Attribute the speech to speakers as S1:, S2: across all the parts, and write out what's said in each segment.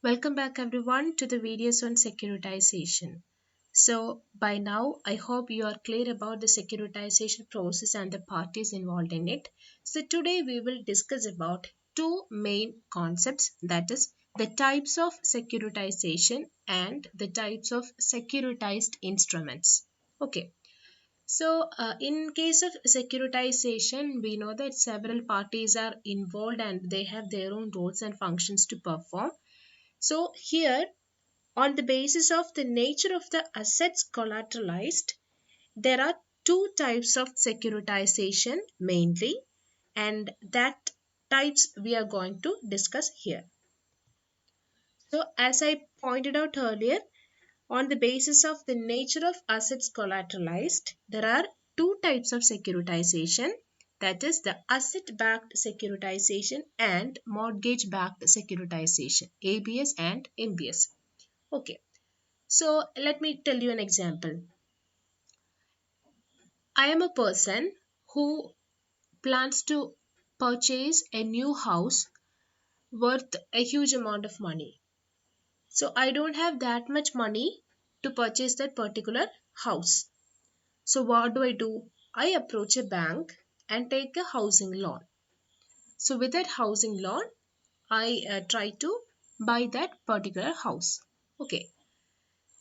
S1: Welcome back everyone to the videos on securitization. So by now I hope you are clear about the securitization process and the parties involved in it. So today we will discuss about two main concepts, that is the types of securitization and the types of securitized instruments. Okay. In case of securitization, we know that several parties are involved and they have their own roles and functions to perform. So here, on the basis of the nature of the assets collateralized, there are two types of securitization mainly, and that types we are going to discuss here. So as I pointed out earlier, on the basis of the nature of assets collateralized, there are two types of securitization, that is the asset backed securitization and mortgage backed securitization, ABS and MBS. Okay. So let me tell you an example. I am a person who plans to purchase a new house worth a huge amount of money. So I don't have that much money to purchase that particular house. So what do? I approach a bank and take a housing loan. So with that housing loan, I try to buy that particular house. Okay.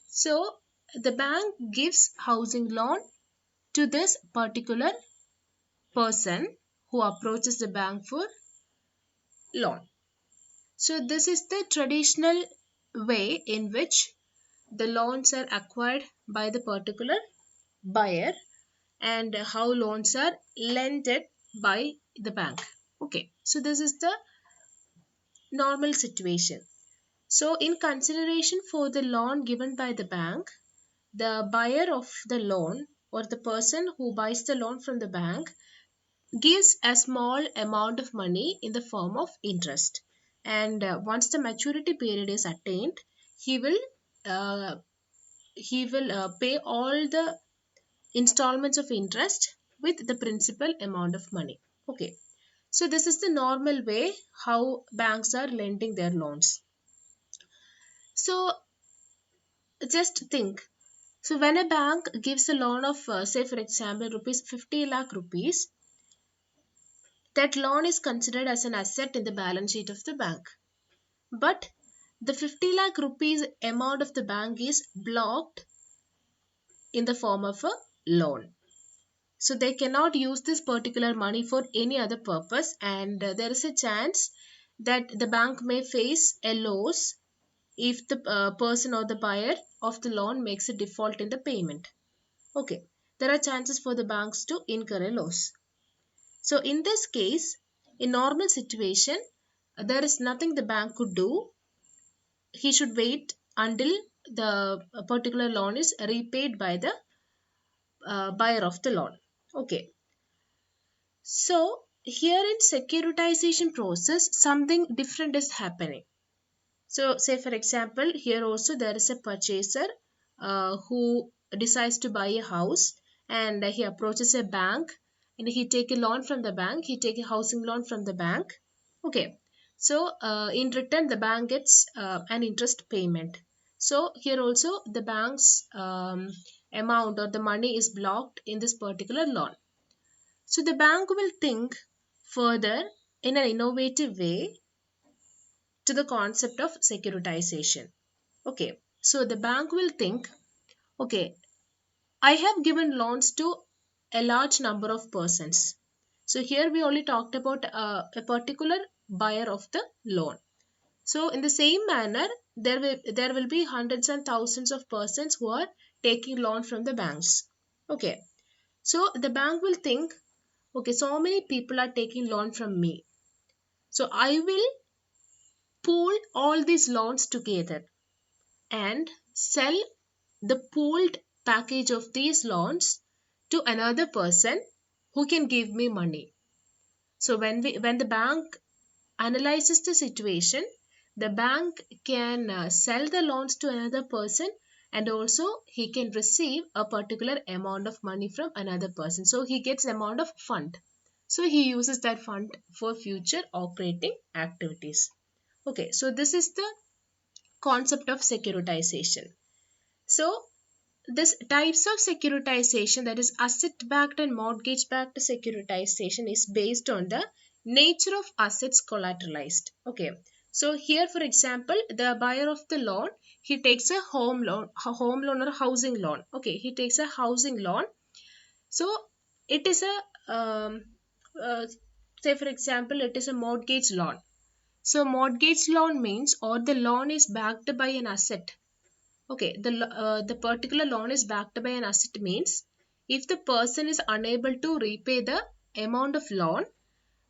S1: So the bank gives housing loan to this particular person who approaches the bank for loan. So this is the traditional way in which the loans are acquired by the particular buyer and how loans are lended by the bank. Okay, so this is the normal situation. So in consideration for the loan given by the bank, the buyer of the loan or the person who buys the loan from the bank gives a small amount of money in the form of interest, and once the maturity period is attained, he will uh, pay all the installments of interest with the principal amount of money. Okay, so this is the normal way how banks are lending their loans. So just think, so when a bank gives a loan of say for example rupees 50 lakh rupees, that loan is considered as an asset in the balance sheet of the bank. But the 50 lakh rupees amount of the bank is blocked in the form of a loan. So they cannot use this particular money for any other purpose, and there is a chance that the bank may face a loss if the person or the buyer of the loan makes a default in the payment. Okay, there are chances for the banks to incur a loss. So in this case, in normal situation, there is nothing the bank could do. He should wait until the particular loan is repaid by the buyer of the loan. Okay. So here in securitization process, something different is happening. So say for example, here also there is a purchaser who decides to buy a house, and he approaches a bank and he take a loan from the bank. He take a housing loan from the bank. Okay. So in return, the bank gets an interest payment. So here also the bank's amount or the money is blocked in this particular loan. So the bank will think further in an innovative way to the concept of securitization. Okay, so the bank will think, okay, I have given loans to a large number of persons. So here we only talked about a particular buyer of the loan. So in the same manner, there will be hundreds and thousands of persons who are taking loan from the banks. Okay, so the bank will think, okay, so many people are taking loan from me. So I will pool all these loans together and sell the pooled package of these loans to another person who can give me money. So when the bank analyzes the situation, the bank can sell the loans to another person, and also he can receive a particular amount of money from another person. So he gets amount of fund. So he uses that fund for future operating activities. Okay, so this is the concept of securitization. So this types of securitization, that is asset backed and mortgage backed securitization, is based on the nature of assets collateralized. Okay, so here for example, the buyer of the loan, he takes a home loan or housing loan. Okay, he takes a housing loan. So it is a say for example, it is a mortgage loan. So mortgage loan means, or the loan is backed by an asset. Okay, the particular loan is backed by an asset means, if the person is unable to repay the amount of loan,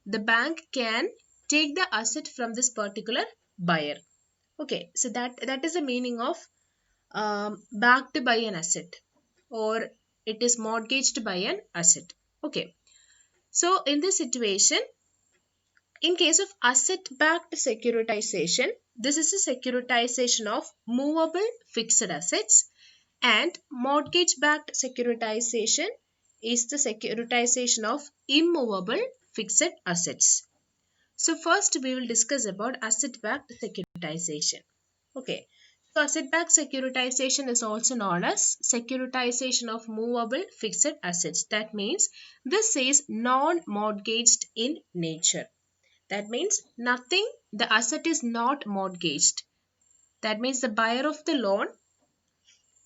S1: the bank can take the asset from this particular buyer. Okay, so that is the meaning of backed by an asset, or it is mortgaged by an asset. Okay, so in this situation, in case of asset-backed securitization, this is a securitization of movable fixed assets, and mortgage-backed securitization is the securitization of immovable fixed assets. So first we will discuss about asset-backed securitization. Okay. So asset-backed securitization is also known as securitization of movable fixed assets. That means this is non-mortgaged in nature. That means nothing, the asset is not mortgaged. That means the buyer of the loan,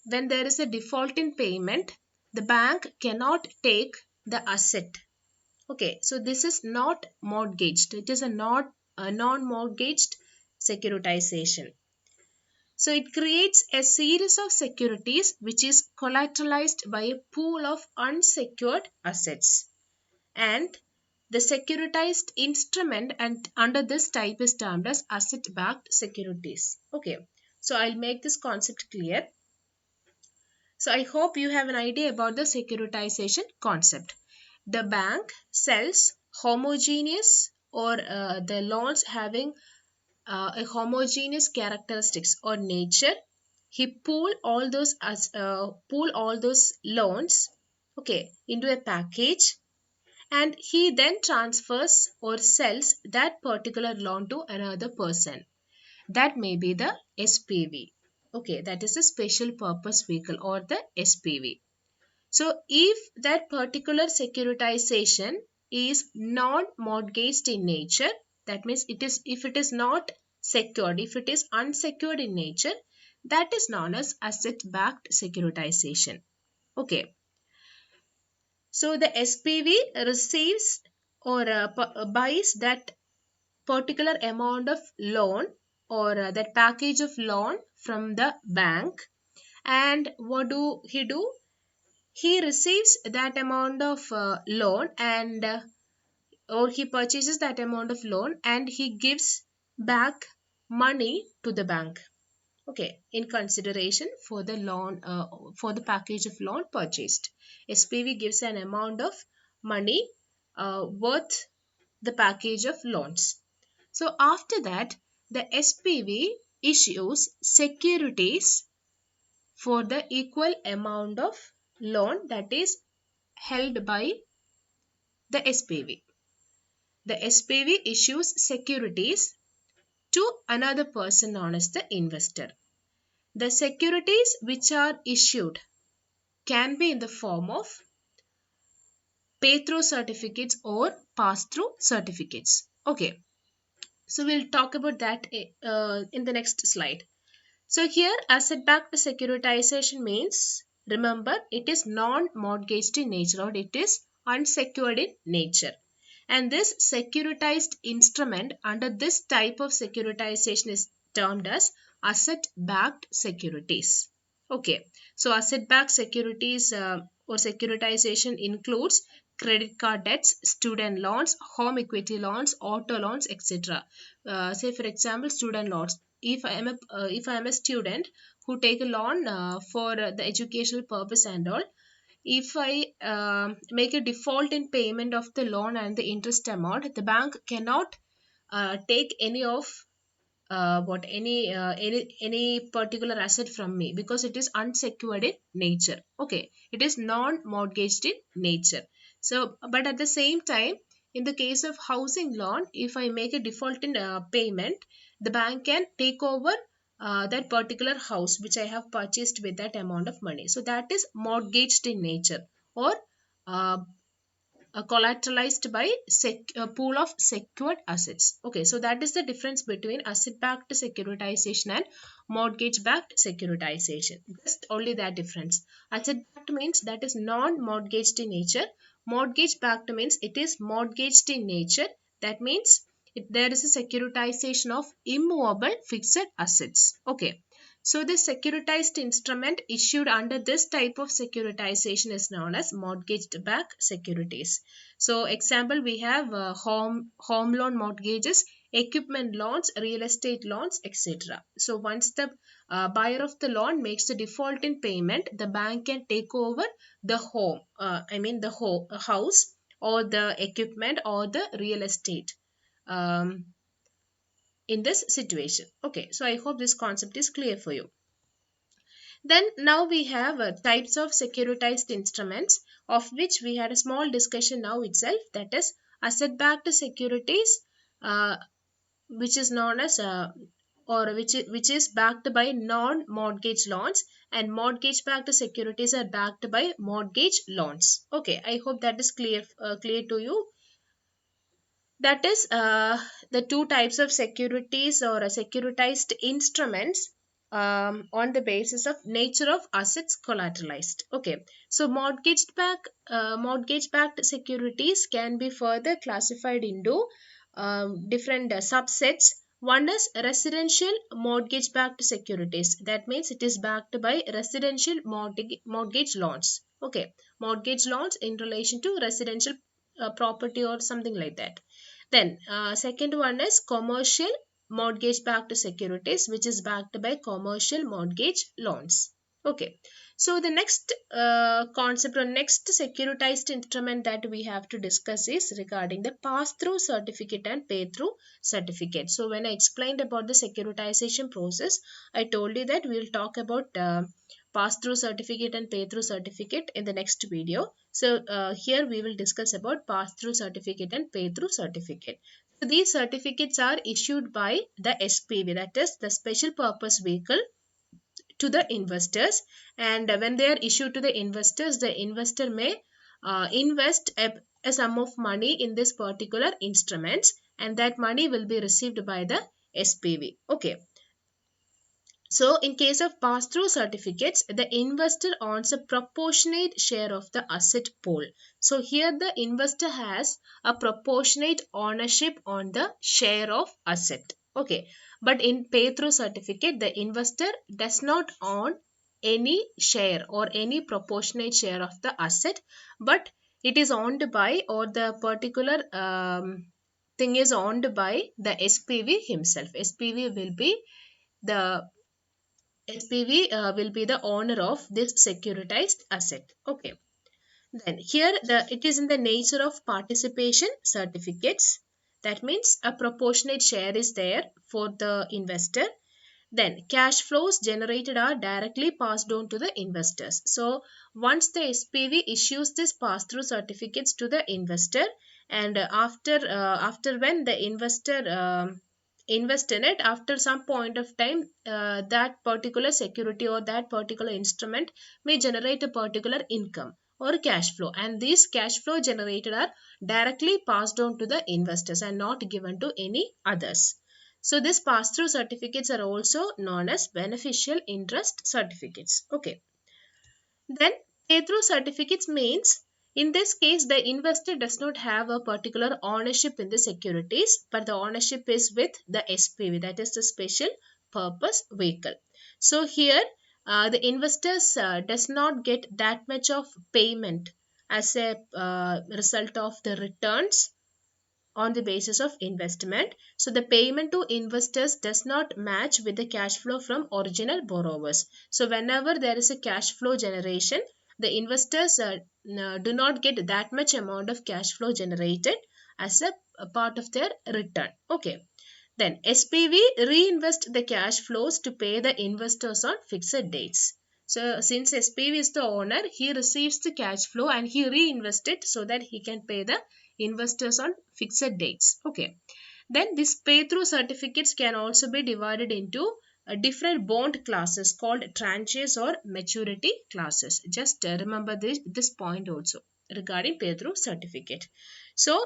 S1: when there is a default in payment, the bank cannot take the asset. Okay, so this is not mortgaged. It is a non-mortgaged securitization. So it creates a series of securities which is collateralized by a pool of unsecured assets. And the securitized instrument and under this type is termed as asset-backed securities. Okay, so I'll make this concept clear. So I hope you have an idea about the securitization concept. The bank sells homogeneous, or the loans having a homogeneous characteristics or nature. He pool all those loans, okay, into a package, and he then transfers or sells that particular loan to another person. That may be the SPV. Okay, that is a special purpose vehicle, or the SPV. So if that particular securitization is non-mortgaged in nature, that means if it is not secured, if it is unsecured in nature, that is known as asset-backed securitization. Okay. So the SPV receives or buys that particular amount of loan, or that package of loan from the bank, and what do he do? He receives that amount of loan, and or he purchases that amount of loan, and he gives back money to the bank. Okay, in consideration for the loan, for the package of loan purchased, SPV gives an amount of money worth the package of loans. So after that, the SPV issues securities for the equal amount of loan that is held by the SPV. The SPV issues securities to another person known as the investor. The securities which are issued can be in the form of pay-through certificates or pass-through certificates. Okay, so we'll talk about that in the next slide. So here asset-backed securitization means, remember, it is non-mortgaged in nature, or it is unsecured in nature. And this securitized instrument under this type of securitization is termed as asset-backed securities. Okay, so asset-backed securities or securitization includes credit card debts, student loans, home equity loans, auto loans, etc. Say for example, student loans. If I am a student who take a loan for the educational purpose and all, if I make a default in payment of the loan and the interest amount, the bank cannot take any of any particular asset from me, because it is unsecured in nature. Okay, it is non-mortgaged in nature. So but at the same time, in the case of housing loan, if I make a default in payment, the bank can take over that particular house which I have purchased with that amount of money. So that is mortgaged in nature, or uh, collateralized by a pool of secured assets. Okay, so that is the difference between asset backed securitization and mortgage backed securitization. Just only that difference. Asset backed means that is non mortgaged in nature. Mortgage backed means it is mortgaged in nature. That means there is a securitization of immovable fixed assets. Okay. So the securitized instrument issued under this type of securitization is known as mortgage-backed securities. So example, we have home loan mortgages, equipment loans, real estate loans, etc. So once the buyer of the loan makes the default in payment, the bank can take over the home, the house, or the equipment, or the real estate. Um, in this situation. Okay, so I hope this concept is clear for you. Then now we have types of securitized instruments, of which we had a small discussion now itself, that is asset backed securities, uh, which is known as which is backed by non mortgage loans, and mortgage backed securities are backed by mortgage loans. Okay, I hope that is clear to you. That is the two types of securities or securitized instruments on the basis of nature of assets collateralized. Okay, so mortgage backed securities can be further classified into different subsets. One is residential mortgage backed securities. That means it is backed by residential mortgage loans. Okay, mortgage loans in relation to residential property or something like that. Then second one is commercial mortgage backed securities, which is backed by commercial mortgage loans. Okay. So the next concept or next securitized instrument that we have to discuss is regarding the pass-through certificate and pay-through certificate. So when I explained about the securitization process, I told you that we will talk about pass-through certificate and pay-through certificate in the next video. So here we will discuss about pass-through certificate and pay-through certificate. So these certificates are issued by the SPV, that is the special purpose vehicle, to the investors. And when they are issued to the investor may invest a sum of money in this particular instruments, and that money will be received by the SPV. Okay. So in case of pass-through certificates, the investor owns a proportionate share of the asset pool. So here the investor has a proportionate ownership on the share of asset. Okay. But in pay-through certificate, the investor does not own any share or any proportionate share of the asset, but it is owned by, or the particular thing is owned by the SPV himself. SPV will be the SPV will be the owner of this securitized asset. Okay. Then here it is in the nature of participation certificates. That means a proportionate share is there for the investor. Then cash flows generated are directly passed on to the investors. So once the SPV issues this pass-through certificates to the investor, and after when the investor invest in it, after some point of time, that particular security or that particular instrument may generate a particular income or cash flow, and these cash flow generated are directly passed on to the investors and not given to any others. So these pass-through certificates are also known as beneficial interest certificates. Okay. Then pay-through certificates means, in this case the investor does not have a particular ownership in the securities, but the ownership is with the SPV, that is the special purpose vehicle. So here the investors does not get that much of payment as a result of the returns on the basis of investment. So the payment to investors does not match with the cash flow from original borrowers. So whenever there is a cash flow generation, the investors do not get that much amount of cash flow generated as a part of their return. Okay. Then SPV reinvest the cash flows to pay the investors on fixed dates. So since SPV is the owner, he receives the cash flow and he reinvests it so that he can pay the investors on fixed dates. Okay. Then these pay through certificates can also be divided into different bond classes called tranches or maturity classes. Just remember this point also regarding pay-through certificate. So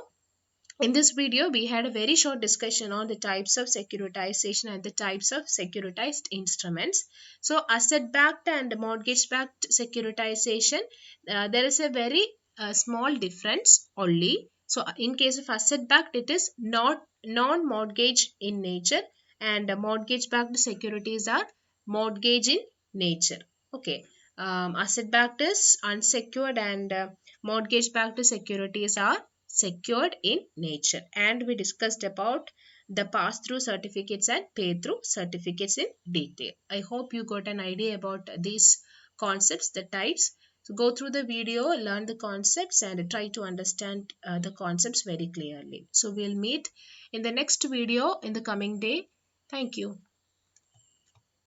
S1: in this video, we had a very short discussion on the types of securitization and the types of securitized instruments. So, asset backed and mortgage backed securitization, there is a very small difference only. So, in case of asset backed, it is not non mortgage in nature, and mortgage backed securities are mortgage in nature. Okay. Asset backed is unsecured, and mortgage backed securities are secured in nature. And we discussed about the pass through certificates and pay through certificates in detail. I hope you got an idea about these concepts, the types. So go through the video, learn the concepts, and try to understand the concepts very clearly. So we'll meet in the next video in the coming day. Thank you.